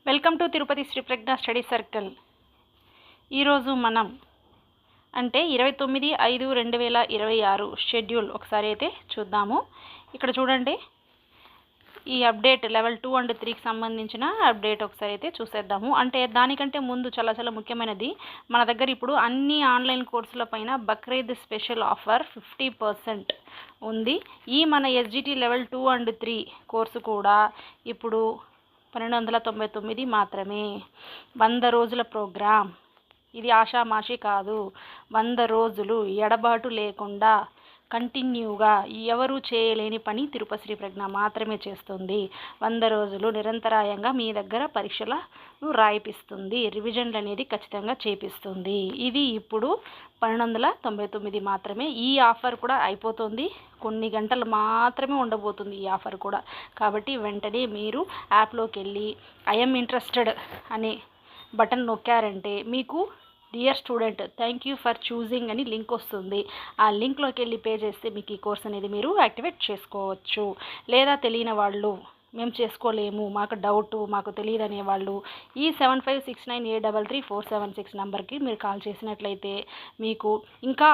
Welcome to Tirupati Shri Prajna study circle. ఈరోజు మనం అంటే 29/5/2026 షెడ్యూల్ ఒకసారి అయితే చూద్దాము. ఇక్కడ చూడండి, ఈ అప్డేట్ లెవెల్ 2 అండ్ 3కి సంబంధించిన అప్డేట్ ఒకసారి అయితే చూసేద్దాము. అంటే దానికంటే ముందు చాలా ముఖ్యమైనది, మన దగ్గర ఇప్పుడు అన్ని ఆన్లైన్ కోర్సుల పైన బక్రీద్ స్పెషల్ ఆఫర్ 50% ఉంది. ఈ మన ఎస్జిటి లెవెల్ 2 అండ్ 3 కోర్సు కూడా ఇప్పుడు 1299 మాత్రమే. 100 రోజుల ప్రోగ్రాం. ఇది ఆషామాషి కాదు. 100 రోజులు ఎడబాటు లేకుండా కంటిన్యూగా ఎవరు చేయలేని పని తిరుపతి శ్రీ ప్రజ్ఞ మాత్రమే చేస్తుంది. 100 రోజులు నిరంతరాయంగా మీ దగ్గర పరీక్షలను రాయిపిస్తుంది, రివిజన్లు అనేది ఖచ్చితంగా చేపిస్తుంది. ఇది ఇప్పుడు 1299 మాత్రమే. ఈ ఆఫర్ కూడా అయిపోతుంది, కొన్ని గంటలు మాత్రమే ఉండబోతుంది ఈ ఆఫర్ కూడా. కాబట్టి వెంటనే మీరు యాప్లోకి వెళ్ళి ఐఎమ్ ఇంట్రెస్టెడ్ అనే బటన్ నొక్కారంటే మీకు dear student thank you for choosing అని లింక్ వస్తుంది. ఆ లింక్లోకి వెళ్ళి పే చేస్తే మీకు ఈ కోర్స్ అనేది మీరు యాక్టివేట్ చేసుకోవచ్చు. లేదా తెలియని వాళ్ళు, మేము చేసుకోలేము, మాకు డౌట్, మాకు తెలియదు అనేవాళ్ళు ఈ 7569833476 నెంబర్కి మీరు కాల్ చేసినట్లయితే మీకు ఇంకా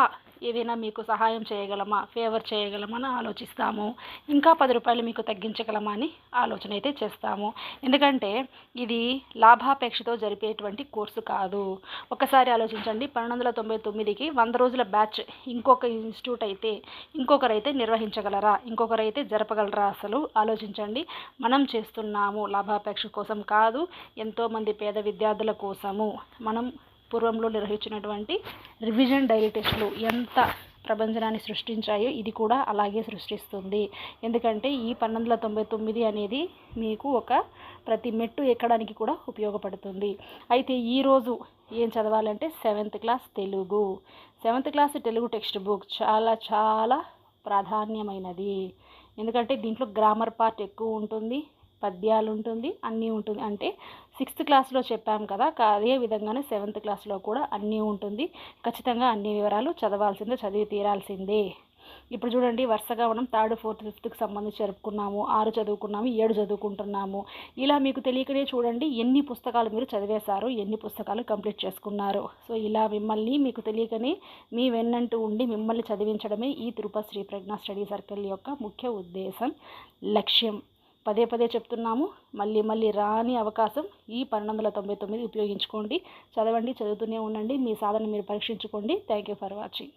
ఏదైనా మీకు సహాయం చేయగలమా, ఫేవర్ చేయగలమా అని ఆలోచిస్తాము. ఇంకా 10 రూపాయలు మీకు తగ్గించగలమా అని ఆలోచన అయితే చేస్తాము. ఎందుకంటే ఇది లాభాపేక్షతో జరిపేటువంటి కోర్సు కాదు. ఒకసారి ఆలోచించండి, 1299కి 100 రోజుల బ్యాచ్ ఇంకొక ఇన్స్టిట్యూట్ అయితే, ఇంకొకరైతే నిర్వహించగలరా, ఇంకొకరైతే జరపగలరా? అసలు ఆలోచించండి. మనం చేస్తున్నాము లాభాపేక్ష కోసం కాదు, ఎంతోమంది పేద విద్యార్థుల కోసము. మనం పూర్వంలో నిర్వహించినటువంటి రివిజన్ డైలీ టెస్టులు ఎంత ప్రపంచనాన్ని సృష్టించాయో ఇది కూడా అలాగే సృష్టిస్తుంది. ఎందుకంటే ఈ 1299 అనేది మీకు ఒక ప్రతి మెట్టు ఎక్కడానికి కూడా ఉపయోగపడుతుంది. అయితే ఈరోజు ఏం చదవాలంటే 7th class Telugu. 7th class Telugu text book చాలా ప్రాధాన్యమైనది. ఎందుకంటే దీంట్లో గ్రామర్ పార్ట్ ఎక్కువ ఉంటుంది, పద్యాలు ఉంటుంది, అన్నీ ఉంటుంది. అంటే 6th క్లాస్లో చెప్పాం కదా, అదే విధంగానే 7th క్లాస్లో కూడా అన్నీ ఉంటుంది. ఖచ్చితంగా అన్ని వివరాలు చదవాల్సిందే, చదివి తీరాల్సిందే. ఇప్పుడు చూడండి, వరుసగా మనం 3rd, 4th, 5thకి సంబంధించి జరుపుకున్నాము, 6 చదువుకున్నాము, 7 చదువుకుంటున్నాము. ఇలా మీకు తెలియకనే చూడండి ఎన్ని పుస్తకాలు మీరు చదివేశారు, ఎన్ని పుస్తకాలు కంప్లీట్ చేసుకున్నారు. సో ఇలా మిమ్మల్ని మీకు తెలియకనే మీ వెన్నంటూ ఉండి మిమ్మల్ని చదివించడమే ఈ తిరుపతి శ్రీ ప్రజ్ఞ స్టడీ సర్కిల్ యొక్క ముఖ్య ఉద్దేశం, లక్ష్యం. పదే చెప్తున్నాము, మళ్ళీ రాని అవకాశం ఈ 1299 ఉపయోగించుకోండి. చదవండి, చదువుతూనే ఉండండి, మీ సాధన మీరు పరీక్షించుకోండి. Thank you for watching.